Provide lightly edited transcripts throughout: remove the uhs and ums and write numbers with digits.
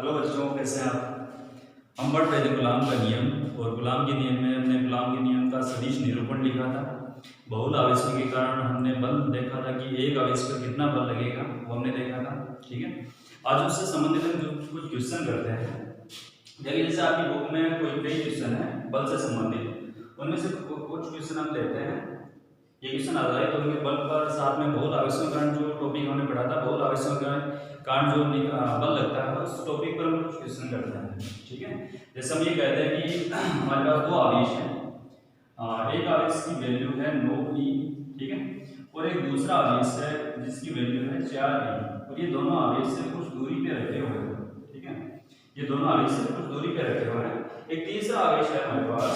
Hello बच्चों, कैसे हैं आप। हम बढ़ रहे थे गुलाम का नियम, और गुलाम के नियम में हमने गुलाम के नियम का सदिश निरूपण लिखा था। बहुल आवेशों के कारण हमने बल देखा था कि एक आवेश पर कितना बल लगेगा, वो हमने देखा था। ठीक है, आज उससे संबंधित हम जो कुछ क्वेश्चन करते हैं। देखिए, जैसे आपकी बुक में कोई कई क्वेश्चन है बल से संबंधित, उनमें से कुछ क्वेश्चन हम लेते हैं। ये क्वेश्चन आ रहा है तो उनके बल पर साथ में बहुल आवेशों के कारण जो टॉपिक हमने पढ़ा था, बहुल आवेशों के कारण जो बल लगता है, उस टॉपिक पर हम कुछ क्वेश्चन करते हैं। ठीक है, जैसे हम ये कहते हैं कि हमारे पास दो आवेश हैं। एक आवेश की वैल्यू है 9e, ठीक है, और एक दूसरा आवेश है जिसकी वैल्यू है 4e, और ये दोनों आवेश से कुछ दूरी पे रखे हुए हैं। ठीक है, ये दोनों आवेश से कुछ दूरी पे रखे हुए हैं। एक तीसरा आवेश है हमारे पास,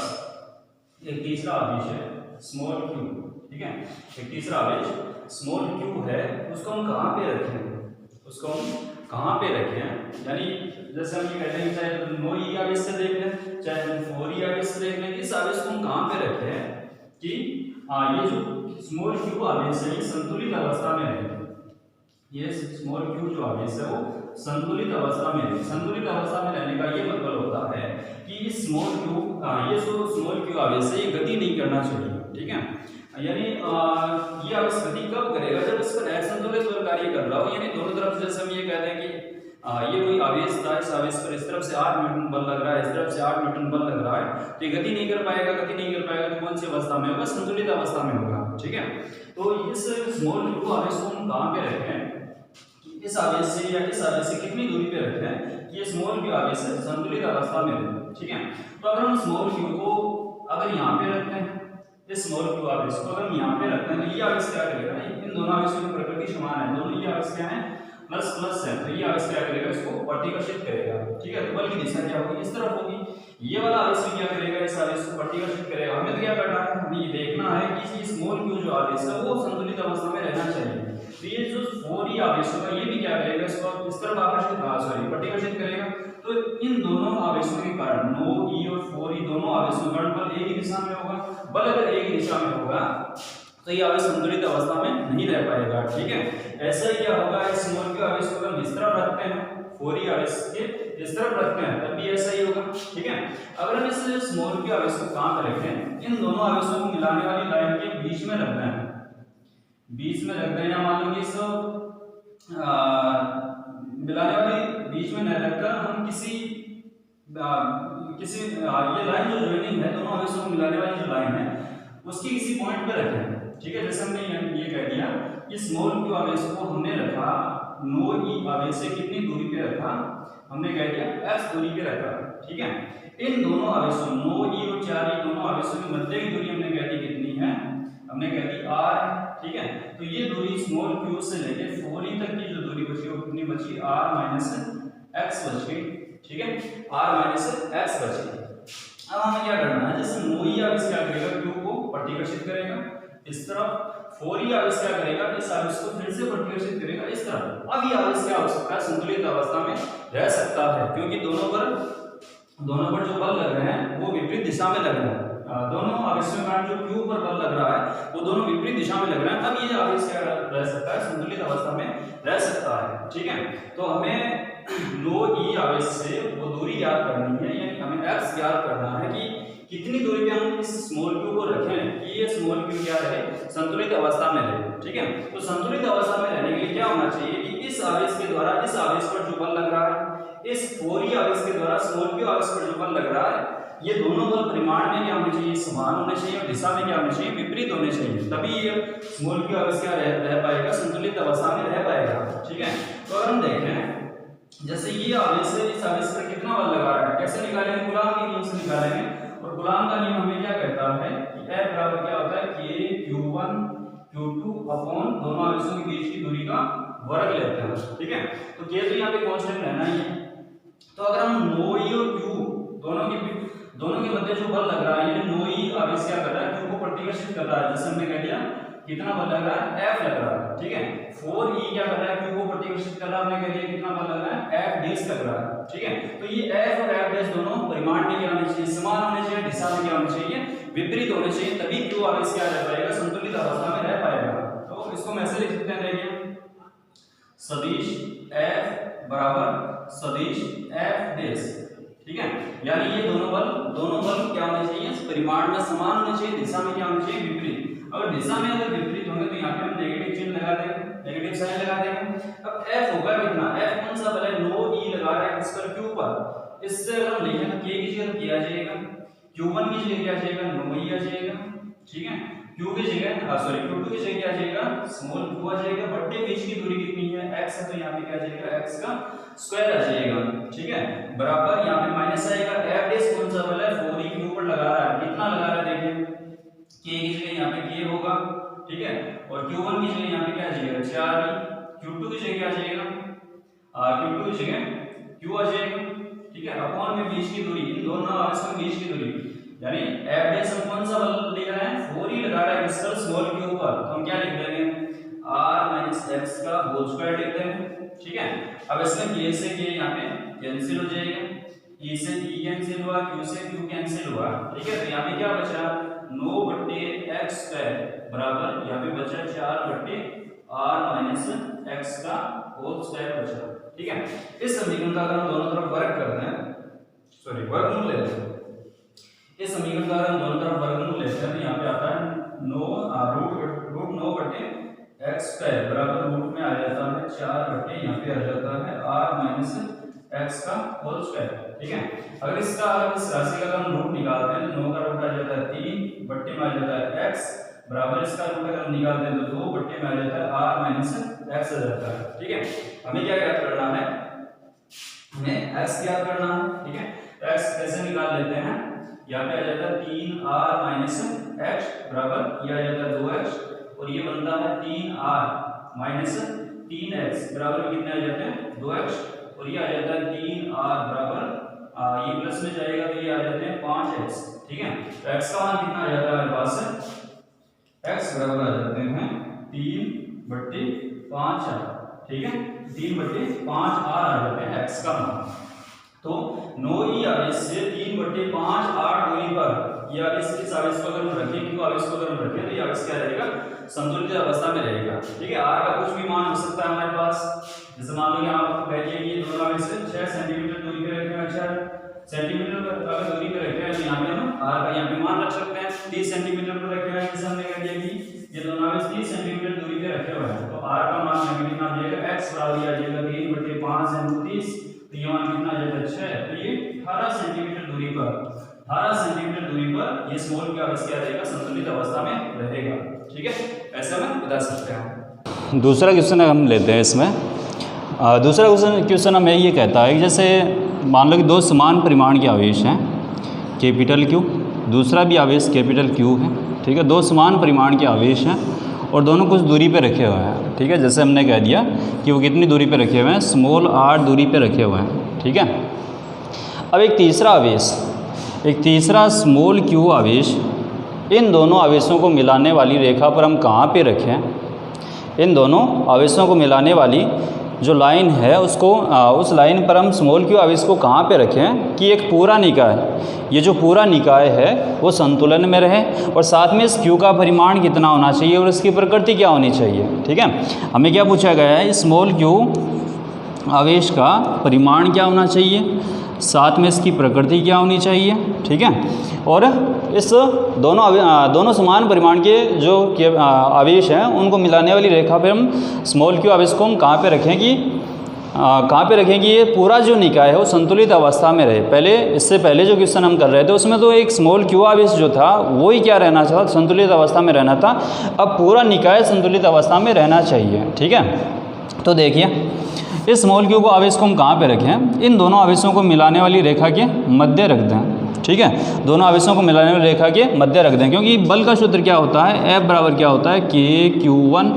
एक तीसरा आवेश है स्मॉल q। ठीक है, एक तीसरा आवेश स्मॉल q है, उसको हम कहाँ पे रखें, उसको हम कहाँ पे रखें, यानी जैसे हम ये कहते हैं चाहे 9e आवेश से देख लें चाहे 4e आवेश से देख लें, इस आवेश को हम कहाँ पे रखें कि ये जो स्मॉल q आवेश है ये संतुलित अवस्था में रहे। ये स्मॉल q जो आवेश है वो संतुलित अवस्था में रहे। संतुलित अवस्था में रहने का ये मतलब होता है कि स्मॉल q, ये जो स्मॉल q आवेश है ये गति नहीं करना चाहिए। ठीक है, यानी ये आवेश गति कब करेगा, जब इस पर असंतुलित बल कार्य कर रहा हो, यानी दोनों तरफ से। जैसे हम ये कहते हैं कि ये कोई आवेश था, इस आवेश पर इस तरफ से 8 न्यूटन बल लग रहा है, इस तरफ से 8 न्यूटन बल लग रहा है, तो ये गति नहीं कर पाएगा। गति नहीं कर पाएगा तो कौन सी अवस्था में होगा, संतुलित अवस्था में होगा। ठीक है, तो इस स्मॉल q आवेश को हम कहाँ पे रखें, इस आवेश से या इस आवेश से कितनी दूरी पे रखें कि ये स्मॉल q आवेश है संतुलित अवस्था में रहे। ठीक है, तो अगर हम स्मॉल q को अगर यहाँ पे रखते हैं, इस स्मॉल q आवेश को अगर हम यहाँ पे रखते हैं तो ये आवेश क्या करेगा, इन दोनों आवेशों की प्रकृति समान है, दोनों ये आवेश क्या है प्लस प्लस है, तो ये आवेश क्या करेगा, इसको प्रतिकर्षित करेगा। ठीक है, तो बल की दिशा क्या होगी, इस तरफ होगी। ये वाला आवेश क्या करेगा, इस आवेश को प्रतिकर्षित करेगा। हमें तो क्या करना है, हमें ये देखना है कि ये स्मॉल q जो आवेश है वो संतुलित अवस्था में रहना चाहिए। तो ये जो 4e आवेश होगा ये भी क्या करेगा, इसको इस तरफ आकर्षित प्रतिकर्षित करेगा। तो इन दोनों आवेशों के कारण 9e और 4e दोनों आवेशों का बल एक ही दिशा में होगा। बल अगर एक ही दिशा में होगा तो ये आवेश संतुलित अवस्था में नहीं रह पाएगा। ठीक है, ऐसा ही क्या होगा, इस स्मॉल q आवेश को हम इस तरफ रखते हैं, 4e आवेश के इस तरफ रखते हैं, तब भी ऐसा ही होगा। ठीक है, अगर हम इस स्मॉल q आवेश को कहां पर रखें, इन दोनों आवेशों को मिलाने वाली लाइन के बीच में रखना है, बीच में रख देना। मान लो कि इस मिलाने वाली बीच में न रखकर हम किसी ये लाइन जो ज्वाइनिंग है, दोनों आवेशों को मिलाने वाली जो लाइन है उसकी किसी पॉइंट पे रखें। ठीक है, जैसे हमने ये कह दिया कि स्मॉल q आवेश को हमने रखा 9e आवेश से कितनी दूरी पे रखा, हमने कह दिया s दूरी पे रखा। ठीक है, इन दोनों आवेशों 9e और 4e दोनों आवेशों की मध्य की दूरी हमने कह दी कितनी है, हमने कह दी r। ठीक है, तो ये दूरी स्मॉल q से लेके 4e तक की जो दूरी बची वो कितनी बची, r माइनस x बच गई। ठीक है, r माइनस x बच गई। अब हमें क्या करना है, जैसे 9e आवेश क्या करेगा, q को प्रतिकर्षित करेगा इस तरफ, 4e आवेश क्या करेगा, इस आवेश को फिर से प्रतिकर्षित करेगा इस तरफ। अब ये आवेश क्या हो सकता है, संतुलित अवस्था में रह सकता है, क्योंकि दोनों पर जो बल लग रहे हैं वो विपरीत दिशा में लग रहे हैं। दोनों आवेशों के कारण जो q पर बल लग रहा है वो दोनों विपरीत दिशा में लग रहे हैं। अब ये आवेश क्या रह सकता है, संतुलित अवस्था में रह सकता है। ठीक है, तो हमें 9e आवेश से वो दूरी ज्ञात करनी है, यानी हमें x ज्ञात करना है कि कितनी दूरी पे हम इस स्मॉल q को रखें कि ये स्मॉल q क्या रहे, संतुलित अवस्था में रहे। ठीक है, तो संतुलित अवस्था में रहने के लिए क्या होना चाहिए कि इस आवेश के द्वारा इस आवेश पर जो बल लग रहा है, इस 4e आवेश के द्वारा स्मॉल q आवेश पर जो बल लग रहा है, ये दोनों बल परिमाण में क्या होने चाहिए, समान होने चाहिए, और दिशा में क्या होने चाहिए, विपरीत होने चाहिए, तभी ये स्मॉल q आवेश क्या रह पाएगा, संतुलित अवस्था में रह पाएगा। ठीक है, तो अगर हम देखें जैसे ये आवेश है, इस आवेश पर कितना बल लगा है, कैसे निकालेंगे, गुलाम के नियम से निकालेंगे। और गुलाम का नियम हमें क्या कहता है कि F बराबर क्या होता है, k q1 q2 अपॉन दोनों आवेशों के बीच की दूरी का वर्ग लेते हैं। ठीक है, तो k तो यहाँ पे कांस्टेंट रहना ही है। तो अगर हम 9e और q दोनों के मध्य जो बल लग रहा है, ये 9e आवेश क्या कर रहा है, q को प्रतिकर्षित कर रहा है। जैसे हमने कह दिया कितना बल लग रहा है, F लग रहा है। ठीक है, 4e क्या कर रहा है, q को प्रतिकर्षित कर रहा है, हमने कह दिया कितना बल लग रहा है, F डैश लग रहा है। ठीक है, तो ये F और F डैश दोनों परिमाण में क्या होने चाहिए, समान होने चाहिए, दिशा में क्या होने चाहिए, विपरीत होने चाहिए, तभी q आवेश क्या रह पाएगा, संतुलित अवस्था में रह पाएगा। तो इसको हम ऐसे लिख सकते हैं, देखिए सदिश F बराबर सदिश एफ डैश। ठीक है, यानी ये दोनों बल क्या होने चाहिए, परिमाण में समान होने चाहिए, दिशा में क्या होने चाहिए, विपरीत। अगर दिशा में अगर विपरीत होंगे तो यहाँ पे हम नेगेटिव चिन्ह लगा देंगे, नेगेटिव साइन लगा देंगे। अब F होगा कितना, F कौन सा बल है, नो E लगा रहा है किस पर, Q पर। इससे अगर हम लिखें तो K की जगह क्या आ जाएगा, Q1 की जगह क्या आ जाएगा, नो E आ जाएगा। ठीक है, Q की जगह Q2 की जगह क्या आ जाएगा, स्मॉल q आ जाएगा। बट्टे बीच की दूरी कितनी है, x है, तो यहाँ पे क्या आ जाएगा, x का स्क्वायर आ जाएगा। ठीक है, बराबर यहाँ पे माइनस आएगा, f डैश कौन सा बल है, 4e के ऊपर लगा रहा है, कितना लगा रहा है देखिए, k की जगह यहाँ पे k होगा। ठीक है, और Q1 की जगह यहाँ पे क्या आ जाएगा, 4e, Q2 की जगह क्या आ जाएगा, Q2 की जगह q आ जाएगा। ठीक है, अपॉन में बीच की दूरी, इन दोनों आवेशों के बीच की दूरी, यानी f डैश हम कौन सा बल लिख रहे हैं, 4e लगा रहा है किस पर, स्मॉल q पर, तो हम क्या लिख देंगे, r - x का होल स्क्वायर लिख देंगे। ठीक है, अब इसमें k से k यहाँ पे कैंसिल हो जाएगा, e से e कैंसिल हुआ, q से q कैंसिल हुआ। ठीक है, तो यहाँ पे क्या बचा, 9/x स्क्वायर बराबर यहाँ पे बचा 4/r - x का होल स्क्वायर बचा। ठीक है, इस समीकरण का अगर हम दोनों तरफ वर्ग करते हैं, सॉरी वर्गमूल लेते हैं, इस समीकरण का अगर हम दोनों तरफ वर्गमूल लेते हैं तो यहाँ पे आता है रूट 9/x स्क्वायर बराबर रूट में आ जाता है 4 यहाँ पे आ जाता है r - x का होल स्क्वायर। ठीक है, अगर इसका इस राशि का हम रूट निकालते हैं तो 9 का रूट आ जाता है 3 बट्टे में आ जाता है x बराबर इसका रूट अगर हम निकालते हैं तो 2 बट्टे में आ जाता है r - x आ जाता है। ठीक है, हमें क्या ज्ञात करना है, हमें x ज्ञात करना है। ठीक है, तो x कैसे निकाल लेते हैं, यहाँ पे आ जाता है 3r - x बराबर ये आ जाता है 2x और ये बनता है 3r - 3x बराबर कितने आ जाते हैं 2x और ये आ जाता है 3r बराबर ये प्लस में जाएगा तो ये आ जाते हैं 5x। ठीक है, तो x का मान कितना आ जाता है हमारे पास, x बराबर आ जाते हैं 3/5r। ठीक है, 3/5r आ जाते हैं x का मान। तो 9e आवेश से 3/5r दूरी पर ये आवेश इस आवेश को अगर हम रखें, क्यों आवेश को अगर हम रखें तो ये आवेश क्या रहेगा, संतुलित अवस्था में रहेगा। ठीक है, r का कुछ भी मान हो सकता है हमारे पास, जैसे मान लो कि आप आपको कह दिया कि ये दोनों आवेश 6 सेंटीमीटर दूरी पे रखे हैं, 6 सेंटीमीटर पर अगर दूरी पे रखे हैं तो यहाँ पे हम r का यहाँ पे मान रख सकते हैं 30 सेंटीमीटर पर रखे हैं, जैसे हमने कह दिया कि ये दोनों आवेश 30 सेंटीमीटर दूरी पे रखे हुए हैं, तो r का मान नेगेटिव आ जाएगा, x बराबर आ जाएगा 3/5 × 30, तो ये मान कितना आ जाएगा 6, तो ये 18 सेंटीमीटर दूरी पर, 18 सेंटीमीटर दूरी पर ये स्मॉल का आवेश क्या रहेगा, संतुलित अवस्था में रहेगा। ठीक है, ऐसा हम बता सकते हैं। दूसरा क्वेश्चन हम लेते हैं इसमें। दूसरा क्वेश्चन हमें ये कहता है कि जैसे मान लो कि दो समान परिमाण के आवेश हैं, कैपिटल Q, दूसरा भी आवेश कैपिटल Q है। ठीक है, दो समान परिमाण के आवेश हैं और दोनों कुछ दूरी पे रखे हुए हैं। ठीक है, जैसे हमने कह दिया कि वो कितनी दूरी पे रखे हुए हैं, स्मॉल r दूरी पे रखे हुए हैं। ठीक है, अब एक तीसरा आवेश, एक तीसरा स्मॉल q आवेश, इन दोनों आवेशों को मिलाने वाली रेखा पर हम कहाँ पे रखें, इन दोनों आवेशों को मिलाने वाली जो लाइन है उसको उस लाइन पर हम स्मॉल q आवेश को कहाँ पे रखें कि एक पूरा निकाय, ये जो पूरा निकाय है वो संतुलन में रहे और साथ में इस q का परिमाण कितना होना चाहिए और इसकी प्रकृति क्या होनी चाहिए। ठीक है, हमें क्या पूछा गया है, स्मॉल q आवेश का परिमाण क्या होना चाहिए, साथ में इसकी प्रकृति क्या होनी चाहिए। ठीक है, और इस दोनों समान परिमाण के जो आवेश हैं उनको मिलाने वाली रेखा पे हम स्मॉल q आवेश को हम कहाँ पे रखें कि ये पूरा जो निकाय है वो संतुलित अवस्था में रहे। पहले इससे पहले जो क्वेश्चन हम कर रहे थे उसमें तो एक स्मॉल q आवेश जो था वो ही क्या रहना था, संतुलित अवस्था में रहना था। अब पूरा निकाय संतुलित अवस्था में रहना चाहिए। ठीक है, तो देखिए इस स्मॉल q को आवेश को हम कहाँ पे रखें, इन दोनों आवेशों को मिलाने वाली रेखा के मध्य रख दें। ठीक है, दोनों आवेशों को मिलाने वाली रेखा के मध्य रख दें, क्योंकि बल का सूत्र क्या होता है, F बराबर क्या होता है, KQ1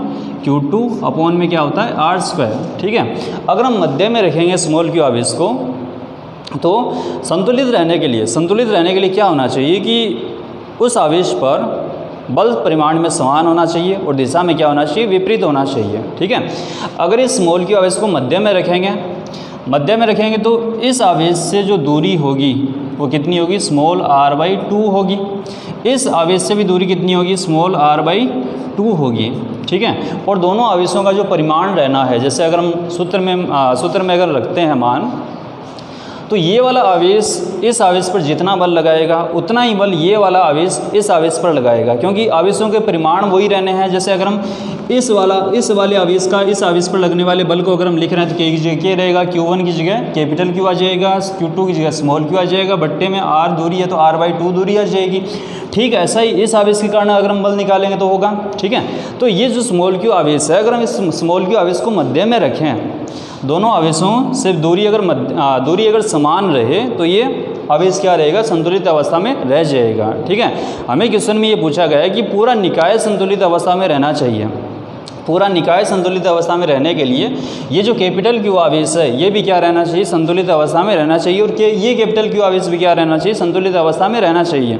Q2 अपॉन में क्या होता है r स्क्वायर। ठीक है, अगर हम मध्य में रखेंगे स्मॉल q आवेश को तो संतुलित रहने के लिए क्या होना चाहिए कि उस आवेश पर बल परिमाण में समान होना चाहिए और दिशा में क्या होना चाहिए, विपरीत होना चाहिए। ठीक है, अगर इस स्मॉल q आवेश को मध्य में रखेंगे तो इस आवेश से जो दूरी होगी वो कितनी होगी, स्मॉल r/2 होगी। इस आवेश से भी दूरी कितनी होगी, स्मॉल r/2 होगी। ठीक है। और दोनों आवेशों का जो परिमाण रहना है, जैसे अगर हम सूत्र में अगर रखते हैं मान, तो ये वाला आवेश इस आवेश पर जितना बल लगाएगा उतना ही बल ये वाला आवेश इस आवेश पर लगाएगा, क्योंकि आवेशों के परिमाण वही रहने हैं। जैसे अगर हम इस वाले आवेश का इस आवेश पर लगने वाले बल को अगर हम लिख रहे हैं तो के की जगह के रहेगा, Q1 की जगह कैपिटल Q आ जाएगा, Q2 की जगह स्मॉल q आ जाएगा, बट्टे में r दूरी है तो r/2 दूरी आ जाएगी। ठीक है, ऐसा ही इस आवेश के कारण अगर हम बल निकालेंगे तो होगा। ठीक है, तो ये जो स्मॉल q आवेश है, अगर हम इस स्मॉल q आवेश को मध्य में रखें, दोनों आवेशों से दूरी अगर समान रहे तो ये आवेश क्या रहेगा, संतुलित अवस्था में रह जाएगा। ठीक है, हमें क्वेश्चन में ये पूछा गया है कि पूरा निकाय संतुलित अवस्था में रहना चाहिए। पूरा निकाय संतुलित अवस्था में रहने के लिए ये जो कैपिटल Q आवेश है ये भी क्या रहना चाहिए, संतुलित अवस्था में रहना चाहिए, और ये कैपिटल Q आवेश भी क्या रहना चाहिए, संतुलित अवस्था में रहना चाहिए।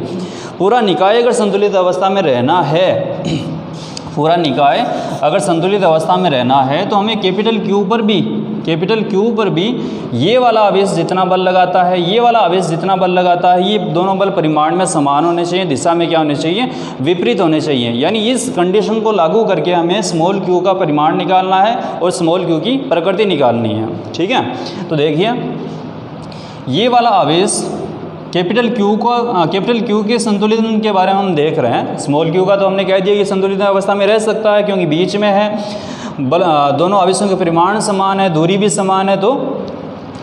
पूरा निकाय अगर संतुलित अवस्था में रहना है, पूरा निकाय अगर संतुलित अवस्था में रहना है तो हमें कैपिटल Q पर भी ये वाला आवेश जितना बल लगाता है, ये वाला आवेश जितना बल लगाता है, ये दोनों बल परिमाण में समान होने चाहिए, दिशा में क्या होने चाहिए, विपरीत होने चाहिए। यानी इस कंडीशन को लागू करके हमें स्मॉल q का परिमाण निकालना है और स्मॉल q की प्रकृति निकालनी है। ठीक है, तो देखिए ये वाला आवेश कैपिटल Q के संतुलन के बारे में हम देख रहे हैं। स्मॉल q का तो हमने कह दिया कि संतुलित अवस्था में रह सकता है क्योंकि बीच में है, दोनों आवेशों के परिमाण समान है, दूरी भी समान है, तो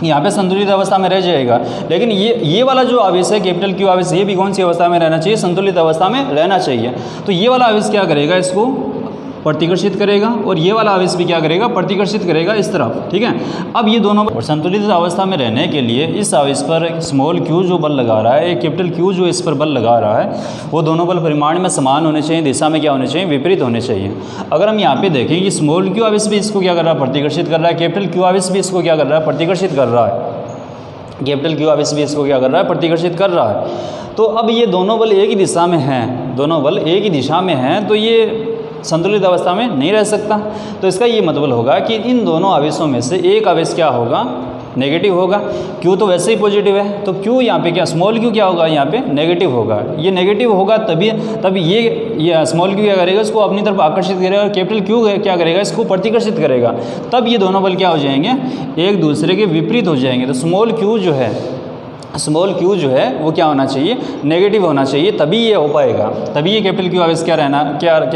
यहाँ पे संतुलित अवस्था में रह जाएगा। लेकिन ये वाला जो आवेश है कैपिटल Q आवेश, ये भी कौन सी अवस्था में रहना चाहिए, संतुलित अवस्था में रहना चाहिए। तो ये वाला आवेश क्या करेगा, इसको प्रतिकर्षित करेगा, और ये वाला आवेश भी क्या करेगा, प्रतिकर्षित करेगा इस तरफ। ठीक है, अब ये दोनों और संतुलित अवस्था में रहने के लिए इस आवेश पर स्मॉल q जो बल लगा रहा है, कैपिटल Q जो इस पर बल लगा रहा है, वो दोनों बल परिमाण में समान होने चाहिए, दिशा में क्या होने चाहिए, विपरीत होने चाहिए। अगर हम यहाँ पे देखें कि स्मॉल q आवेश भी इसको क्या कर रहा है, प्रतिकर्षित कर रहा है, कैपिटल Q आवेश भी इसको क्या कर रहा है, प्रतिकर्षित कर रहा है, कैपिटल Q आवेश भी इसको क्या कर रहा है, प्रतिकर्षित कर रहा है। तो अब ये दोनों बल एक ही दिशा में हैं, दोनों बल एक ही दिशा में हैं, तो ये संतुलित अवस्था में नहीं रह सकता। तो इसका ये मतलब होगा कि इन दोनों आवेशों में से एक आवेश क्या होगा, नेगेटिव होगा। Q तो वैसे ही पॉजिटिव है, तो Q यहाँ पे क्या, स्मॉल q क्या होगा, यहाँ पे नेगेटिव होगा। ये नेगेटिव होगा तभी ये स्मॉल q क्या करेगा, इसको अपनी तरफ आकर्षित करेगा, और कैपिटल Q क्या करेगा, इसको प्रतिकर्षित करेगा। तब ये दोनों बल क्या हो जाएंगे, एक दूसरे के विपरीत हो जाएंगे। तो स्मॉल q जो है वो क्या होना चाहिए, नेगेटिव होना चाहिए, तभी ये हो पाएगा, तभी ये कैपिटल Q आवेश क्या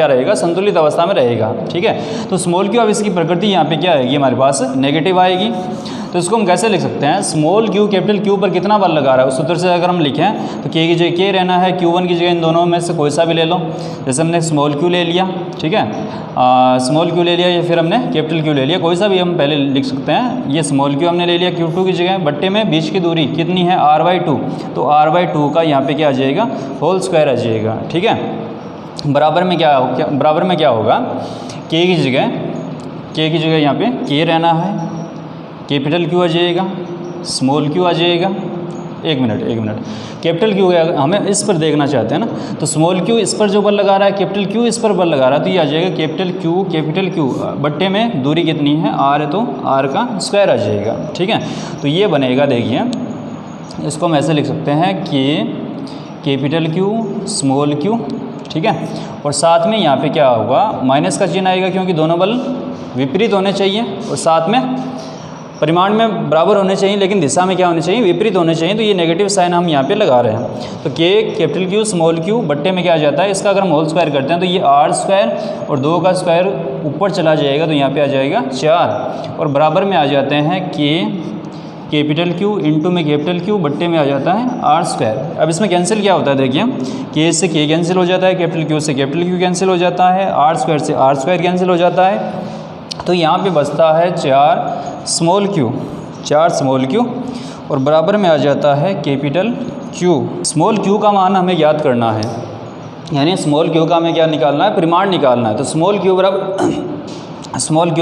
रहेगा, संतुलित अवस्था में रहेगा। ठीक है, तो स्मॉल q आवेश की प्रकृति यहाँ पे क्या आएगी, हमारे पास नेगेटिव आएगी। तो इसको हम कैसे लिख सकते हैं, स्मॉल q कैपिटल Q पर कितना बल लगा रहा है, उस सूत्र से अगर हम लिखें तो k की जगह k रहना है, Q1 की जगह इन दोनों में से कोई सा भी ले लो। जैसे हमने स्मॉल q ले लिया, ठीक है, स्मॉल q ले लिया, या फिर हमने कैपिटल Q ले लिया, कोई सा भी हम पहले लिख सकते हैं। ये स्मॉल q हमने ले लिया Q2 की जगह, बट्टे में बीच की दूरी कितनी है, r/2, तो r/2 का यहाँ पे क्या आ जाएगा, होल स्क्वायर आ जाएगा। ठीक है, बराबर में क्या होगा, k की जगह यहाँ पे k रहना है, कैपिटल Q आ जाएगा, स्मॉल q आ जाएगा। एक मिनट, कैपिटल Q हमें इस पर देखना चाहते हैं ना, तो स्मॉल q इस पर जो बल लगा रहा है, कैपिटल Q इस पर बल लगा रहा है, तो ये आ जाएगा कैपिटल Q बट्टे में दूरी कितनी है, r है, तो r का स्क्वायर आ जाएगा। ठीक है, तो ये बनेगा, देखिए इसको हम ऐसे लिख सकते हैं कि कैपिटल Q स्मॉल q, ठीक है, और साथ में यहाँ पे क्या होगा, माइनस का चिन्ह आएगा, क्योंकि दोनों बल विपरीत होने चाहिए, और साथ में परिमाण में बराबर होने चाहिए, लेकिन दिशा में क्या होने चाहिए, विपरीत होने चाहिए। तो ये नेगेटिव साइन हम यहाँ पे लगा रहे हैं। तो k capital Q small q बट्टे में क्या आ जाता है, इसका अगर हम होल स्क्वायर करते हैं तो ये r स्क्वायर और 2 का स्क्वायर ऊपर चला जाएगा, तो यहाँ पे आ जाएगा 4, और बराबर में आ जाते हैं k कैपिटल Q इंटू में कैपिटल Q बट्टे में आ जाता है r स्क्वायर। अब इसमें कैंसिल क्या होता है, देखिए k से k कैंसिल हो जाता है, कैपिटल Q से कैपिटल Q कैंसिल हो जाता है, r स्क्वायर से r स्क्वायर कैंसिल हो जाता है। तो यहाँ पे बचता है 4 स्मॉल q, और बराबर में आ जाता है कैपिटल Q। स्मॉल q का मान हमें याद करना है, यानी स्मॉल q का हमें क्या निकालना है, परिमाण निकालना है। तो स्मॉल q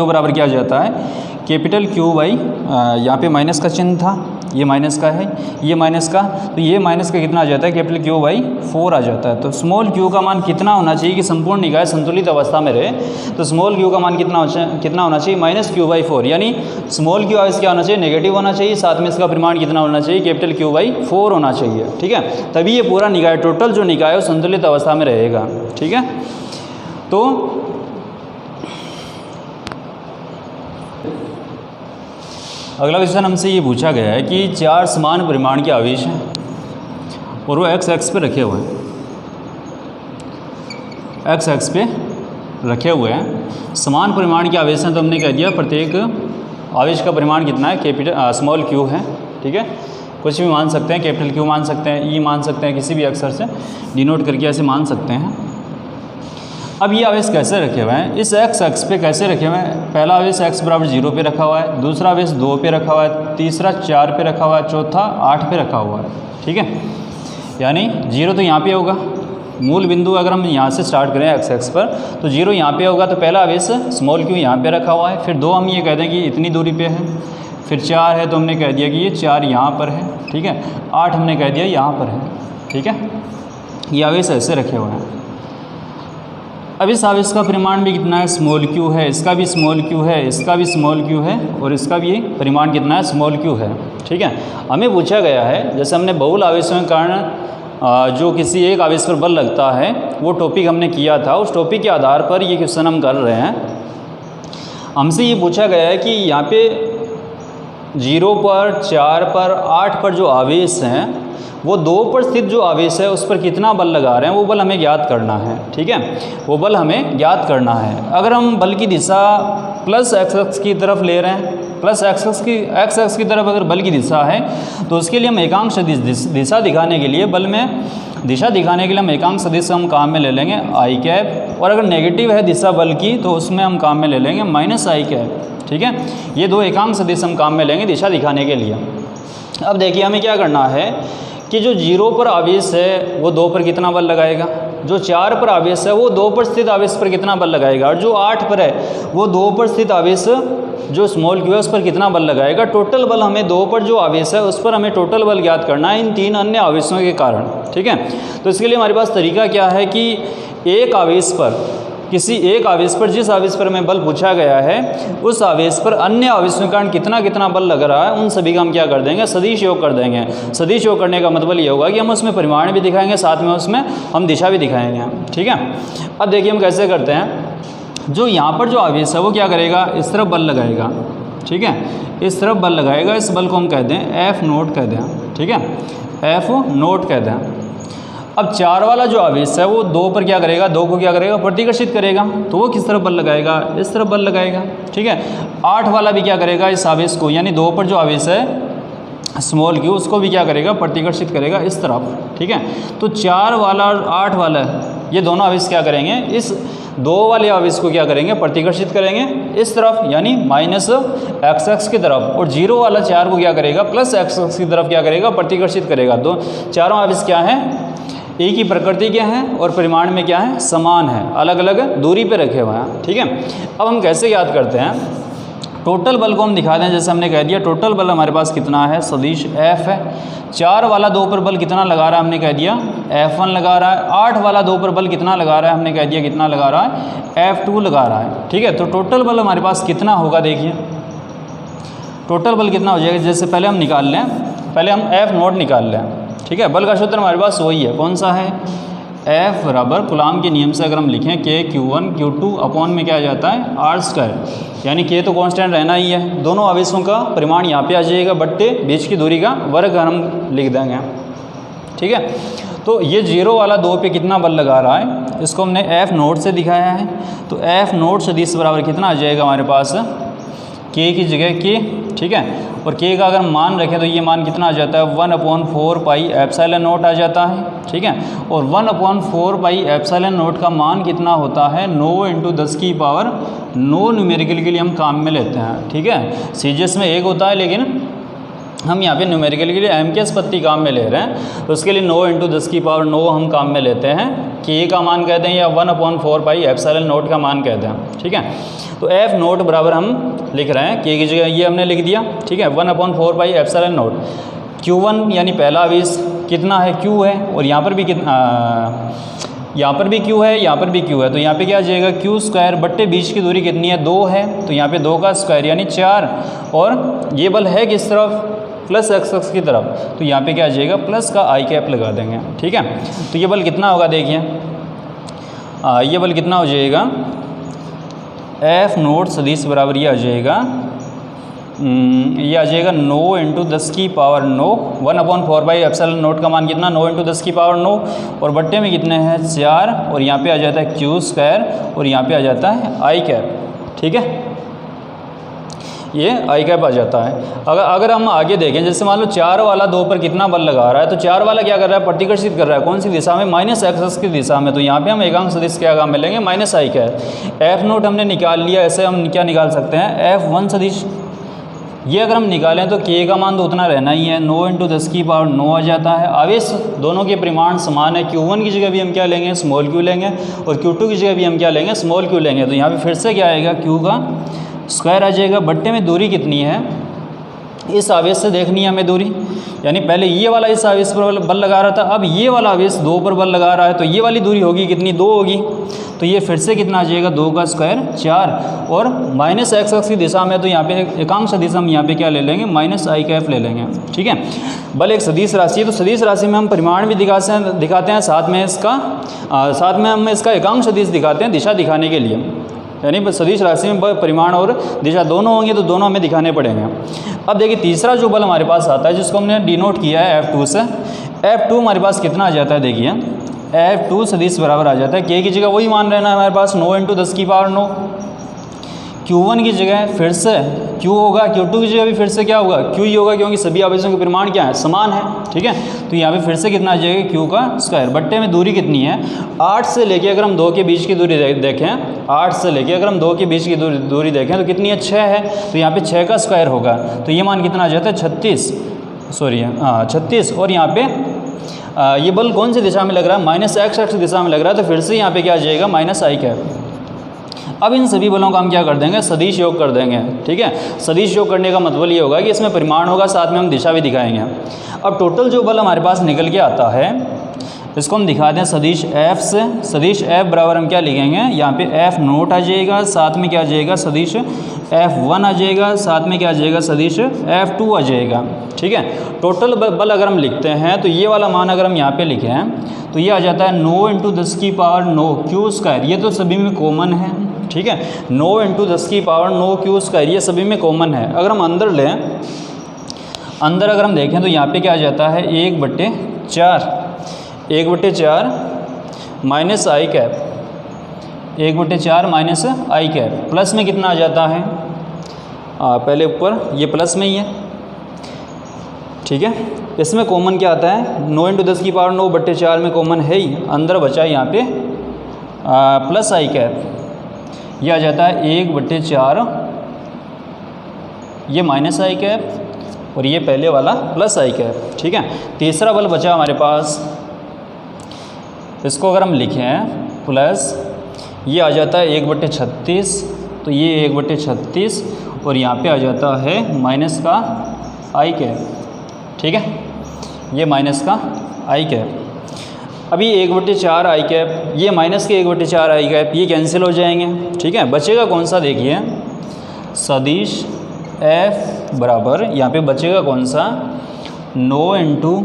बराबर क्या आ जाता है, कैपिटल Q बाई, यहाँ पे माइनस का चिन्ह था, ये माइनस का है, ये माइनस का, तो ये माइनस का कितना आ जाता है, कैपिटल Q बाई 4 आ जाता है। तो स्मॉल q का मान कितना होना चाहिए कि संपूर्ण निकाय संतुलित अवस्था में रहे, तो स्मॉल q का मान कितना होना चाहिए, -q/4, यानी स्मॉल q आवेश क्या होना चाहिए, नेगेटिव होना चाहिए, साथ में इसका परिमाण कितना होना चाहिए, कैपिटल Q/4 होना चाहिए। ठीक है, तभी ये पूरा निकाय, टोटल जो निकाय है वो संतुलित अवस्था में रहेगा। ठीक है, तो अगला क्वेश्चन हमसे ये पूछा गया है कि 4 समान परिमाण के आवेश हैं और वो एक्स एक्स पे रखे हुए हैं, एक्स एक्स पे रखे हुए हैं। समान परिमाण के आवेश हैं तो हमने कह दिया प्रत्येक आवेश का परिमाण कितना है, कैपिटल स्मॉल क्यू है। ठीक है, कुछ भी मान सकते हैं, कैपिटल क्यू मान सकते हैं, ई मान सकते हैं, किसी भी अक्षर से डिनोट करके ऐसे मान सकते हैं। अब ये आवेश कैसे रखे हुए हैं, इस एक्स एक्स पे कैसे रखे हुए हैं। पहला आवेश x बराबर 0 पे रखा हुआ है, दूसरा आवेश 2 पे रखा हुआ है, तीसरा 4 पे रखा हुआ है, चौथा 8 पे रखा हुआ है। ठीक है, यानी 0 तो यहाँ पे होगा, मूल बिंदु अगर हम यहाँ से स्टार्ट करें एक्स एक्स पर तो 0 यहाँ पे होगा, तो पहला आवेश स्मॉल क्यू यहाँ पे रखा हुआ है। फिर 2 हम ये कह दें कि इतनी दूरी पे है, फिर 4 है तो हमने कह दिया कि ये 4 यहाँ पर है। ठीक है, 8 हमने कह दिया यहाँ पर है। ठीक है, ये आवेश ऐसे रखे हुए हैं। अब इस आवेश का परिमाण भी कितना है, स्मॉल क्यू है, इसका भी स्मॉल क्यू है, इसका भी स्मॉल क्यू है और इसका भी परिमाण कितना है, स्मॉल क्यू है। ठीक है, हमें पूछा गया है, जैसे हमने बहुल आवेशों के कारण जो किसी एक आवेश पर बल लगता है वो टॉपिक हमने किया था, उस टॉपिक के आधार पर ये क्वेश्चन हम कर रहे हैं। हमसे ये पूछा गया है कि यहाँ पे 0 पर, 4 पर, 8 पर जो आवेश हैं वो 2 पर स्थित जो आवेश है उस पर कितना बल लगा रहे हैं, वो बल हमें ज्ञात करना है। ठीक है, वो बल हमें ज्ञात करना है। अगर हम बल की दिशा प्लस एक्स एक्स की तरफ ले रहे हैं, प्लस एक्स एक्स की तरफ अगर बल की दिशा है तो उसके लिए हम एकांक सदिश दिशा दिखाने के लिए, बल में दिशा दिखाने के लिए हम एकांक सदिश हम काम में ले लेंगे आई कैप, और अगर नेगेटिव है दिशा बल की तो उसमें हम काम में ले लेंगे माइनस आई कैप। ठीक है, ये 2 एकांक सदिश हम काम में लेंगे दिशा दिखाने के लिए। अब देखिए हमें क्या करना है कि जो 0 पर आवेश है वो 2 पर कितना बल लगाएगा, जो 4 पर आवेश है वो 2 पर स्थित आवेश पर कितना बल लगाएगा, और जो 8 पर है वो 2 पर स्थित आवेश जो स्मॉल क्यू है उस पर कितना बल लगाएगा। टोटल बल हमें 2 पर जो आवेश है उस पर हमें टोटल बल ज्ञात करना है इन 3 अन्य आवेशों के कारण। ठीक है, तो इसके लिए हमारे पास तरीका क्या है कि एक आवेश पर, किसी एक आवेश पर, जिस आवेश पर हमें बल पूछा गया है उस आवेश पर अन्य आवेशों के कारण कितना कितना बल लग रहा है उन सभी का हम क्या कर देंगे, सदिश योग कर देंगे। सदिश योग करने का मतलब ये होगा कि हम उसमें परिमाण भी दिखाएंगे, साथ में उसमें हम दिशा भी दिखाएंगे। ठीक है, अब देखिए हम कैसे करते हैं। जो यहाँ पर जो आवेश है वो क्या करेगा, इस तरफ बल लगाएगा। ठीक है, इस तरफ बल लगाएगा, इस बल को हम कह दें एफ नोट कह दें। ठीक है, एफ नोट कह दें। अब 4 वाला जो आवेश है वो 2 पर क्या करेगा, 2 को क्या करेगा, प्रतिकर्षित करेगा, तो वो किस तरफ बल लगाएगा, इस तरफ बल लगाएगा। ठीक है, 8 वाला भी क्या करेगा, इस आवेश को, यानी 2 पर जो आवेश है स्मॉल क्यू, उसको भी क्या करेगा, प्रतिकर्षित करेगा इस तरफ। ठीक है, तो 4 वाला और 8 वाला ये दोनों आवेश क्या करेंगे, इस 2 वाले आवेश को क्या करेंगे, प्रतिकर्षित करेंगे इस तरफ, यानी माइनस एक्स एक्स की तरफ, और 0 वाला 4 को क्या करेगा, प्लस एक्स एक्स की तरफ क्या करेगा, प्रतिकर्षित करेगा। तो चारों आवेश क्या हैं, एक ही प्रकृति के हैं और परिमाण में क्या है, समान है, अलग अलग दूरी पे रखे हुए हैं। ठीक है, अब हम कैसे याद करते हैं, टोटल बल को हम दिखा दें। जैसे हमने कह दिया टोटल बल हमारे पास कितना है, सदिश F है। 4 वाला 2 पर बल कितना लगा रहा है, हमने कह दिया F1 लगा रहा है। 8 वाला 2 पर बल कितना लगा रहा है, हमने कह दिया कितना लगा रहा है, F2 लगा रहा है। ठीक है, तो टोटल बल हमारे पास कितना होगा, देखिए टोटल बल कितना हो जाएगा। जैसे पहले हम निकाल लें, पहले हम F नोट निकाल लें। ठीक है, बल का सूत्र हमारे पास वही है, कौन सा है, F बराबर कूलाम के नियम से अगर हम लिखें K Q1 Q2 अपॉन में क्या आ जाता है, R², यानी K तो कांस्टेंट रहना ही है, दोनों आवेशों का परिमाण यहाँ पे आ जाएगा, बट्टे बीच की दूरी का वर्ग हम लिख देंगे। ठीक है, तो ये 0 वाला 2 पे कितना बल लगा रहा है, इसको हमने F नोट से दिखाया है। तो F नोट सदिश बराबर कितना आ जाएगा हमारे पास, K की जगह K। ठीक है, और K का अगर मान रखें तो ये मान कितना आ जाता है, 1/4 पाई एप्सिलॉन नोट आ जाता है। ठीक है, और 1/4 पाई एप्सिलॉन नोट का मान कितना होता है, 9 × 10 की पावर 9 न्यूमेरिकल के लिए हम काम में लेते हैं। ठीक है, सीजीएस में 1 होता है, लेकिन हम यहाँ पे न्यूमेरिकल के लिए m के स्पत्ति काम में ले रहे हैं, तो उसके लिए 9 × 10 की पावर 9 हम काम में लेते हैं। K का मान कहते हैं या 1/4 पाई एप्सिलॉन नोट का मान कहते हैं। ठीक है, तो F नोट बराबर हम लिख रहे हैं, K की जगह ये हमने लिख दिया। ठीक है, 1/4 पाई एप्सिलॉन नोट। Q1 यानी पहला आवेश कितना है, Q है, और यहाँ पर भी कितना, यहाँ पर भी Q है, यहाँ पर भी Q है, तो यहाँ पे क्या आ जाएगा, Q² बट्टे बीच की दूरी कितनी है, 2 है, तो यहाँ पे 2 का स्क्वायर यानी 4, और ये बल है किस तरफ, प्लस एक्स एक्स की तरफ, तो यहाँ पे क्या आ जाएगा, प्लस का आई कैप लगा देंगे। ठीक है, तो ये बल कितना होगा, देखिए ये बल कितना हो जाएगा, F नोट सदिश बराबर ये आ जाएगा ये आ जाएगा 9 इंटू 10 की पावर 9, 1/4/ε0 का मान कितना 9 इंटू 10 की पावर 9, और बट्टे में कितने हैं 4, और यहाँ पे आ जाता है क्यू स्क्वायर, और यहाँ पे आ जाता है आई कैप। ठीक है, ये आई कैप आ जाता है। अगर हम आगे देखें, जैसे मान लो 4 वाला 2 पर कितना बल लगा रहा है, तो 4 वाला क्या कर रहा है, प्रतिकर्षित कर रहा है कौन सी दिशा में, माइनस एक्स की दिशा में। तो यहाँ पे हम एकांक सदिश क्या काम मिलेंगे, माइनस आई कैप। एफ नोट हमने निकाल लिया, ऐसे हम क्या निकाल सकते हैं, F1 सदिश, ये अगर हम निकालें तो k का मान तो उतना रहना ही है, 9 इंटू 10 की पावर 9 आ जाता है। आवेश दोनों के परिमाण समान है, Q1 की जगह भी हम क्या लेंगे, स्मॉल q लेंगे, और Q2 की जगह भी हम क्या लेंगे, स्मॉल q लेंगे। तो यहाँ पे फिर से क्या आएगा, q का स्क्वायर आ जाएगा। बट्टे में दूरी कितनी है, इस आवेश से देखनी है हमें दूरी, यानी पहले ये वाला इस आवेश पर बल लगा रहा था, अब ये वाला आवेश 2 पर बल लगा रहा है, तो ये वाली दूरी होगी कितनी, 2 होगी। तो ये फिर से कितना आ जाएगा, 2 का स्क्वायर 4, और माइनस एक्स की दिशा में, तो यहाँ पे एकांक सदिश हम यहाँ पे क्या ले लेंगे, माइनस आई कैप ले लेंगे। ठीक है, बल एक सदिश राशि है, तो सदिश राशि में हम परिमाण भी दिखाते हैं, साथ में हम इसका एकांक सदिश दिखाते हैं दिशा दिखाने के लिए, यानी सदिश राशि में परिमाण और दिशा दोनों होंगे, तो दोनों हमें दिखाने पड़ेंगे। अब देखिए तीसरा जो बल हमारे पास आता है, जिसको हमने डिनोट किया है F2 से, F2 हमारे पास कितना आ जाता है, देखिए F2 सदिश बराबर आ जाता है, k की जगह वही मान रहना है हमारे पास, 9 इंटू 10 की पावर 9, Q1 की जगह फिर से Q होगा, Q2 की जगह भी फिर से क्या होगा, Q ही होगा, क्योंकि सभी आवेशों के परिमाण क्या है, समान है। ठीक है, तो यहाँ पे फिर से कितना आ जाएगा, Q का स्क्वायर। बट्टे में दूरी कितनी है, 8 से लेके अगर हम 2 के बीच की दूरी देखें, 8 से लेके अगर हम 2 के बीच की दूरी देखें तो कितनी है, 6 है, तो यहाँ पे 6 का स्क्वायर होगा, तो ये मान कितना आ जाता है, 36, और यहाँ पे ये बल कौन सी दिशा में लग रहा है, माइनस एक्स दिशा में लग रहा है, तो फिर से यहाँ पे क्या आ जाएगा, माइनस आई कैप। अब इन सभी बलों का हम क्या कर देंगे, सदिश योग कर देंगे। ठीक है, सदिश योग करने का मतलब ये होगा कि इसमें परिमाण होगा, साथ में हम दिशा भी दिखाएंगे। अब टोटल जो बल हमारे पास निकल के आता है, इसको हम दिखा दें सदिश F से। सदिश F बराबर हम क्या लिखेंगे, यहाँ पे F नोट आ जाएगा, साथ में क्या आ जाएगा, सदिश F1 आ जाएगा, साथ में क्या आ जाएगा, सदिश F2 आ जाएगा। ठीक है, टोटल बल अगर हम लिखते हैं तो ये वाला मान अगर हम यहाँ पे लिखें हैं तो ये आ जाता है 9 इंटू 10 की पावर 9 क्यू स्क्वायर, ये तो सभी में कॉमन है। ठीक है, 9 इंटू 10 की पावर 9 क्यू स्क्वायर, ये सभी में कॉमन है। अगर हम अंदर लें, अंदर अगर हम देखें तो यहाँ पे क्या आ जाता है, 1/4 माइनस आई कैप, 1/4 माइनस आई कैप, प्लस में कितना आ जाता है, पहले ऊपर ये प्लस में ही है। ठीक है, इसमें कॉमन क्या आता है, 9 इंटू 10 की पावर 9/4 में कॉमन है ही, अंदर बचा है यहाँ पे प्लस आई कैप, ये आ जाता है 1/4, ये माइनस आई कैप, और ये पहले वाला प्लस आई कैप। ठीक है, तीसरा बल बचा हमारे पास, इसको अगर हम लिखें प्लस, ये आ जाता है 1/36, तो ये 1/36, और यहाँ पे आ जाता है माइनस का आई कैप। ठीक है, ये माइनस का आई कैप। अभी 1/4 आई कैप, ये माइनस के 1/4 आई कैप, ये कैंसिल हो जाएंगे। ठीक है, बचेगा कौन सा, देखिए सदिश F बराबर यहाँ पे बचेगा कौन सा, 9 इंटू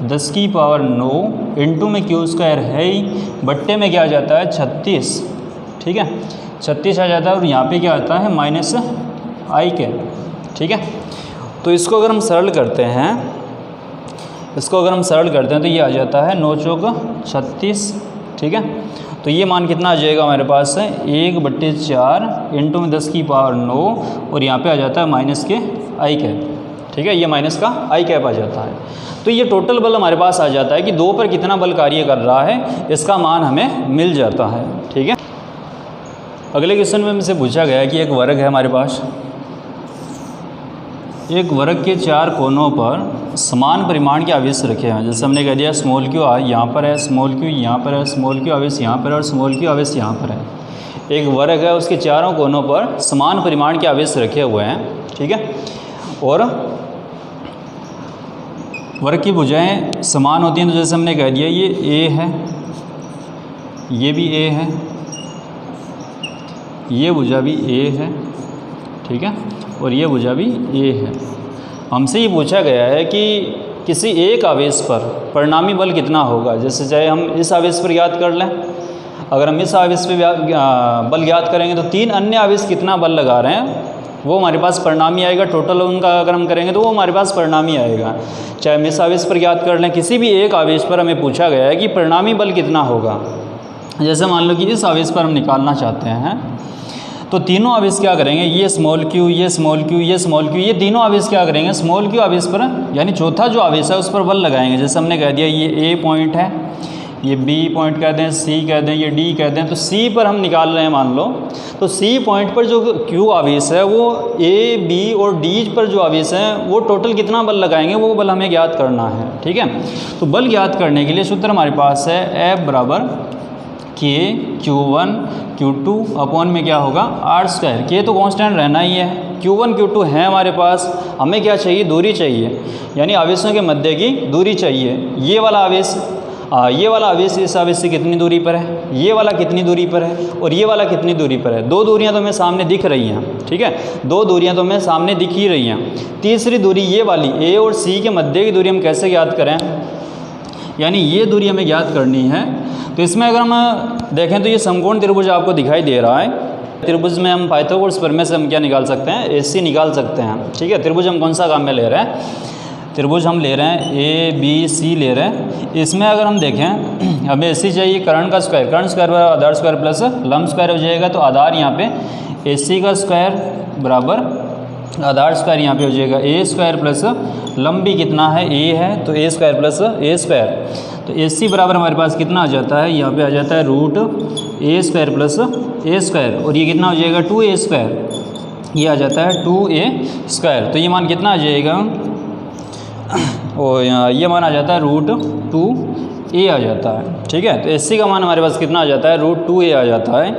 10 की पावर 9 इंटू में क्यू स्क्वायर है ही, बट्टे में क्या आ जाता है, 36। ठीक है, 36 आ जाता है, और यहाँ पे क्या आता है, माइनस आई कैप। ठीक है, तो इसको अगर हम सरल करते हैं, तो ये आ जाता है 9 चौक 36। ठीक है, तो ये मान कितना आ जाएगा हमारे पास है, 1/4 इंटू में 10 की पावर 9, और यहाँ पे आ जाता है माइनस के आई कैप। ठीक है, ये माइनस का आई कैप आ जाता है। तो ये टोटल बल हमारे पास आ जाता है कि 2 पर कितना बल कार्य कर रहा है, इसका मान हमें मिल जाता है। ठीक है, अगले क्वेश्चन में हमसे पूछा गया कि एक वर्ग है हमारे पास, एक वर्ग के 4 कोनों पर समान परिमाण के आवेश रखे हैं। जैसे हमने कह दिया स्मॉल क्यू यहाँ पर है, स्मॉल क्यू यहाँ पर है, स्मॉल क्यू आवेश यहाँ पर है, और स्मॉल क्यू आवेश यहाँ पर है। एक वर्ग है, उसके चारों कोनों पर समान परिमाण के आवेश रखे हुए हैं। ठीक है, और वर्ग की भुजाएं समान होती हैं, तो जैसे हमने कह दिया ये ए है, ये भी ए है, ये भुजा भी ए है। ठीक है, और ये भुजा भी ए है। हमसे ये पूछा गया है कि किसी एक आवेश पर परिणामी बल कितना होगा। जैसे चाहे हम इस आवेश पर याद कर लें, अगर हम इस आवेश पे बल ज्ञात करेंगे तो 3 अन्य आवेश कितना बल लगा रहे हैं, वो हमारे पास परिणामी आएगा। टोटल उनका अगर हम करेंगे तो वो हमारे पास परिणामी आएगा। चाहे हम इस आवेश पर ज्ञात कर लें, किसी भी एक आवेश पर हमें पूछा गया है कि परिणामी बल कितना होगा। जैसे मान लो कि इस आवेश पर हम निकालना चाहते हैं, तो तीनों आवेश क्या करेंगे, ये स्मॉल क्यू, ये स्मॉल क्यू, ये स्मॉल क्यू, ये तीनों आवेश क्या करेंगे, स्मॉल क्यू आवेश पर यानी चौथा जो आवेश है उस पर बल लगाएंगे। जैसे हमने कह दिया ये ए पॉइंट है, ये बी पॉइंट कह दें, सी कह दें, ये डी कह दें, तो सी पर हम निकाल रहे हैं मान लो, तो सी पॉइंट पर जो क्यू आवेश है वो ए, बी और डी पर जो आवेश है वो टोटल कितना बल लगाएंगे, वो बल हमें ज्ञात करना है। ठीक है, तो बल ज्ञात करने के लिए सूत्र हमारे पास है F बराबर के Q1 Q2 अपॉन में क्या होगा R स्क्वायर। के तो कांस्टेंट रहना ही है, Q1 Q2 है हमारे पास, हमें क्या चाहिए, दूरी चाहिए, यानी आवेशों के मध्य की दूरी चाहिए। ये वाला आवेश इस आवेश से कितनी दूरी पर है, ये वाला कितनी दूरी पर है और ये वाला कितनी दूरी पर है। दो दूरियां तो हमें सामने दिख रही हैं, ठीक है, दो दूरियां तो हमें सामने दिख ही रही हैं। तीसरी दूरी ये वाली ए और सी के मध्य की दूरी हम कैसे ज्ञात करें, यानी ये दूरी हमें ज्ञात करनी है। तो इसमें अगर हम देखें तो ये समकोण त्रिभुज आपको दिखाई दे रहा है। त्रिभुज में हम पाइथागोरस प्रमेय से हम क्या निकाल सकते हैं, AC निकाल सकते हैं। ठीक है, त्रिभुज हम कौन सा काम में ले रहे हैं, त्रिभुज हम ले रहे हैं ABC ले रहे हैं। इसमें अगर हम देखें हमें AC चाहिए कर्ण का स्क्वायर, कर्ण स्क्वायर बराबर आधार स्क्वायर प्लस लंब स्क्वायर हो जाएगा। तो आधार यहाँ पे AC का स्क्वायर बराबर आधार स्क्वायर यहाँ पे हो जाएगा A स्क्वायर प्लस लंब भी कितना है A है, तो A square plus A square. तो AC बराबर हमारे पास कितना आ जाता है, यहाँ पे आ जाता है root A square plus A square, और ये कितना हो जाएगा 2A स्क्वायर, ये आ जाता है 2A स्क्वायर। तो ये मान कितना आ जाएगा, और ये मान आ जाता है रूट 2A आ जाता है। ठीक है, तो AC का मान हमारे पास कितना आ जाता है, रूट 2A आ जाता है।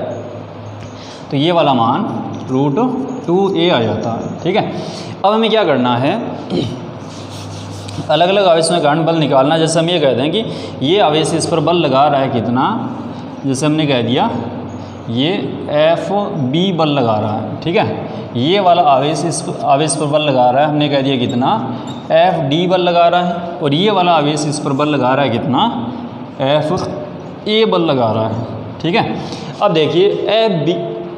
तो ये वाला मान रूट 2A आ जाता है। ठीक है, अब हमें क्या करना है, अलग अलग आवेश में कारण बल निकालना। जैसे हम ये कहते हैं कि ये आवेश इस पर बल लगा रहा है कितना, जैसे हमने कह दिया ये FB बल लगा रहा है। ठीक है, ये वाला आवेश इस आवेश पर बल लगा रहा है, हमने कह दिया कितना, FD बल लगा रहा है, और ये वाला आवेश इस पर बल लगा रहा है कितना, FA बल लगा रहा है। ठीक है, अब देखिए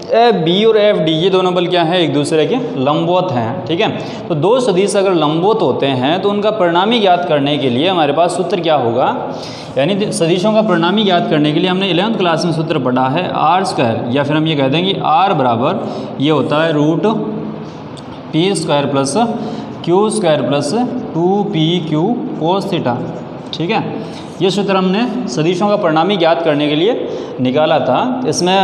FB और FD ये दोनों बल क्या है, एक दूसरे के लंबवत हैं। ठीक है, तो दो सदिश अगर लंबवत होते हैं तो उनका परिणामी ज्ञात करने के लिए हमारे पास सूत्र क्या होगा, यानी सदिशों का परिणामी ज्ञात करने के लिए हमने 11th क्लास में सूत्र पढ़ा है R स्क्वायर, या फिर हम ये कहते हैं कि R बराबर ये होता है root P square plus Q square plus 2PQ cos theta. ठीक है, ये सूत्र हमने सदिशों का परिणामी ज्ञात करने के लिए निकाला था। इसमें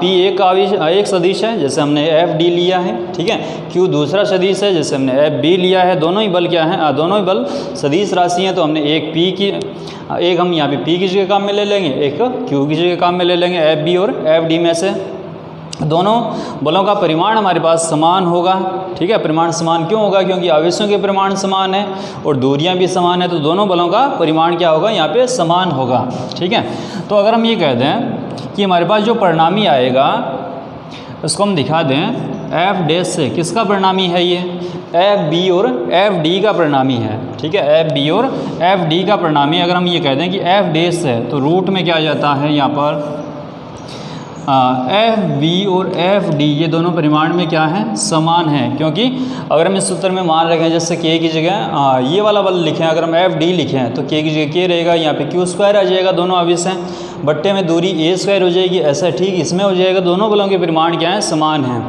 P एक सदिश है, जैसे हमने FD लिया है। ठीक है, Q दूसरा सदिश है, जैसे हमने FB लिया है। दोनों ही बल क्या हैं, दोनों ही बल सदिश राशि हैं, तो हमने एक हम यहाँ पे P की जगह काम में ले लेंगे, एक Q की जगह काम में ले लेंगे, FB और FD में से। दोनों बलों का परिमाण हमारे पास समान होगा। ठीक है, परिमाण समान क्यों होगा, क्योंकि आवेशों के परिमाण समान है और दूरियां भी समान है, तो दोनों बलों का परिमाण क्या होगा, यहाँ पे समान होगा। ठीक है, तो अगर हम ये कह दें कि हमारे पास जो परिणामी आएगा उसको हम दिखा दें F डैश से, किसका परिणामी है ये, FB और FD का परिणामी है। ठीक है, FB और FD का परिणामी अगर हम ये कह दें कि F डैश है, तो रूट में क्या आ जाता है यहाँ पर FB और FD ये दोनों परिमाण में क्या है, समान है। क्योंकि अगर हम इस सूत्र में मान रखें जैसे K की जगह ये वाला बल लिखें, अगर हम FD लिखें तो K की जगह K रहेगा, यहाँ पे Q स्क्वायर आ जाएगा, दोनों आवेश हैं, बट्टे में दूरी A स्क्वायर हो जाएगी। ऐसा ठीक इसमें हो जाएगा, दोनों बलों के परिमाण क्या हैं, समान हैं।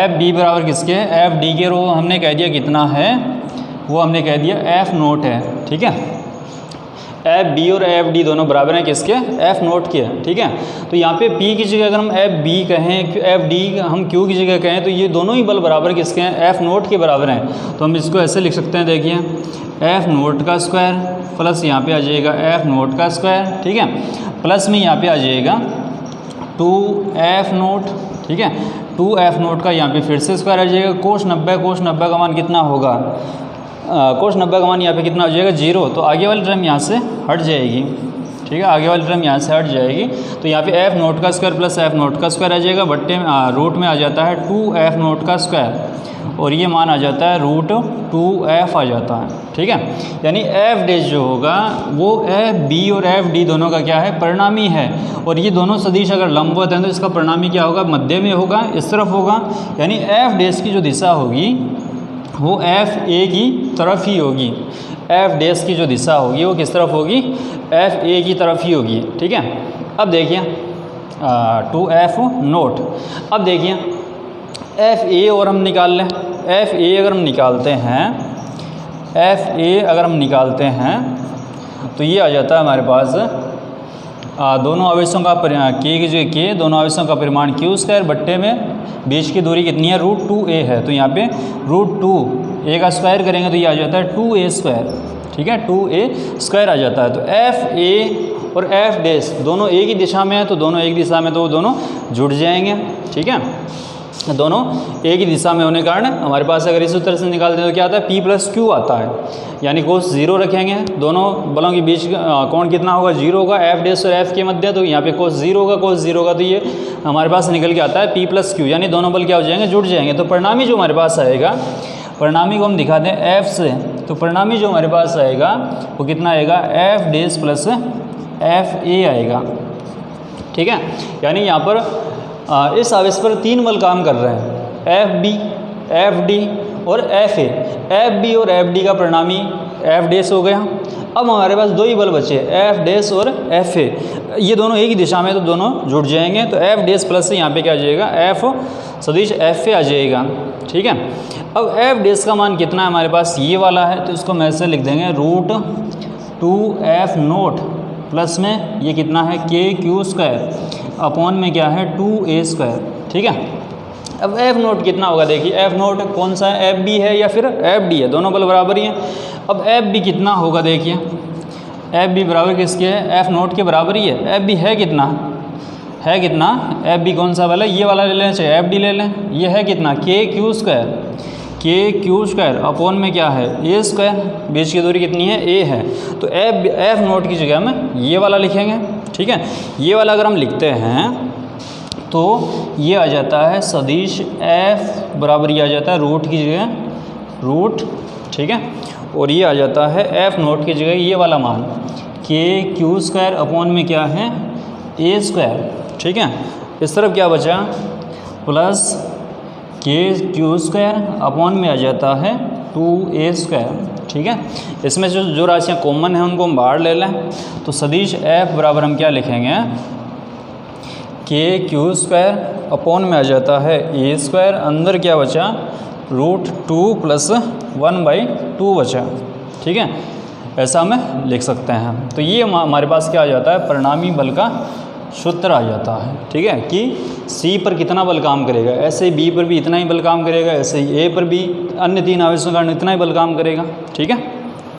FB बराबर किसके, FD के रो हमने कह दिया कितना है, वो हमने कह दिया F नोट है। ठीक है, FB और FD दोनों बराबर हैं किसके, F नोट के। ठीक है, तो यहाँ पे P की जगह अगर हम FB कहें, FD हम Q की जगह कहें, तो ये दोनों ही बल बराबर किसके हैं, F नोट के बराबर हैं। तो हम इसको ऐसे लिख सकते हैं, देखिए F नोट का स्क्वायर प्लस यहाँ पे आ जाएगा F नोट का स्क्वायर। ठीक है, प्लस में यहाँ पे आ जाएगा 2F नोट। ठीक है, 2F नोट का यहाँ पे फिर से स्क्वायर आ जाएगा, कोस 90 का मान कितना होगा, कोस 90 का मान यहाँ पे कितना हो जाएगा, 0। तो आगे वाली टर्म यहाँ से हट जाएगी। ठीक है, आगे वाली टर्म यहाँ से हट जाएगी, तो यहाँ पे F नोट का स्क्वायर प्लस F नोट का स्क्वायर आ जाएगा, बट्टे में रूट में आ जाता है 2F नोट का स्क्वायर। और ये मान आ जाता है √2f आ जाता है। ठीक है, यानी एफ डैश जो होगा वो एफ बी और एफ डी दोनों का क्या है, परिणामी है। और ये दोनों सदिश अगर लंबवत हैं तो इसका परिणामी क्या होगा, मध्य में होगा, इस तरफ होगा। यानी एफ डैश की जो दिशा होगी वो एफ ए की तरफ ही होगी। एफ डैश की जो दिशा होगी वो किस तरफ होगी, एफ ए की तरफ ही होगी। ठीक है, अब देखिए 2f नोट। अब देखिए एफ ए और हम निकाल लें। एफ ए अगर हम निकालते हैं, एफ ए अगर हम निकालते हैं तो ये आ जाता है हमारे पास दोनों आवेशों का के की जगह के, दोनों आवेशों का परिमाण q² बट्टे में बीच की दूरी कितनी है, √2a है। तो यहाँ पे √2a का स्क्वायर करेंगे तो ये आ जाता है 2a²। ठीक है, 2a² आ जाता है। तो एफ ए और एफ डैश दोनों एक ही दिशा में है, तो दोनों एक दिशा में तो वो दोनों जुड़ जाएंगे। ठीक है, दोनों एक ही दिशा में होने के कारण हमारे पास अगर इस उत्तर से निकालते हैं तो क्या आता है, P+Q आता है। यानी कोस 0 रखेंगे, दोनों बलों के बीच कोण कितना होगा, 0 होगा, एफ डैश और एफ के मध्य। तो यहाँ पे कोस 0 होगा, कोस 0 होगा, तो ये हमारे पास निकल के आता है P+Q, यानी दोनों बल क्या हो जाएंगे, जुड़ जाएंगे। तो परिणामी जो हमारे पास आएगा, परिणामी को हम दिखाते हैं एफ से, तो परिणामी जो हमारे पास आएगा वो कितना आएगा, F dash plus F A आएगा। ठीक है, यानी यहाँ पर इस आवेश पर 3 बल काम कर रहे हैं, एफ बी, एफ डी और एफ ए। एफ बी और एफ डी का परिणामी एफ डैश हो गया। अब हमारे पास 2 ही बल बचे, एफ डैश और एफ ए। ये दोनों एक ही दिशा में तो दोनों जुड़ जाएंगे। तो एफ डैश प्लस से यहाँ पे क्या आ जाएगा, एफ सदिश एफ ए आ जाएगा। ठीक है, अब एफ डैश का मान कितना है हमारे पास, ये वाला है, तो इसको मैं ऐसे लिख देंगे √2f नोट प्लस में ये कितना है, KQ² अपॉन में क्या है, 2a²। ठीक है, अब एफ नोट कितना होगा, देखिए एफ नोट कौन सा है, एफ बी है या फिर एफ डी है, दोनों बल बराबर ही हैं। अब एफ बी कितना होगा, देखिए एफ बी बराबर किसके है, एफ नोट के बराबर ही है। एफ बी है कितना, है कितना, एफ बी कौन सा वाला, ये वाला ले लें चाहे एफ डी ले लें। ये है कितना, KQ² अपॉन में क्या है, a², बीच की दूरी कितनी है, a है। तो एफ नोट की जगह में ये वाला लिखेंगे। ठीक है, ये वाला अगर हम लिखते हैं तो ये आ जाता है सदिश एफ बराबर, ये आ जाता है रूट की जगह रूट। ठीक है, और ये आ जाता है एफ नोट की जगह ये वाला मान KQ² अपॉन में क्या है, a²। ठीक है, इस तरफ क्या बचा, प्लस KQ² अपॉन में आ जाता है 2a²। ठीक है, इसमें जो राशियाँ कॉमन हैं उनको हम बाहर ले लें। तो सदिश f बराबर हम क्या लिखेंगे, KQ² अपॉन में आ जाता है a², अंदर क्या बचा, √2 + 1/2 बचा। ठीक है, ऐसा हमें लिख सकते हैं। तो ये हमारे पास क्या आ जाता है, परिणामी बल का सूत्र आ जाता है। ठीक है, कि सी पर कितना बल काम करेगा, ऐसे ही बी पर भी इतना ही बल काम करेगा, ऐसे ही ए पर भी अन्य 3 आवेशों के कारण इतना ही बल काम करेगा। ठीक है।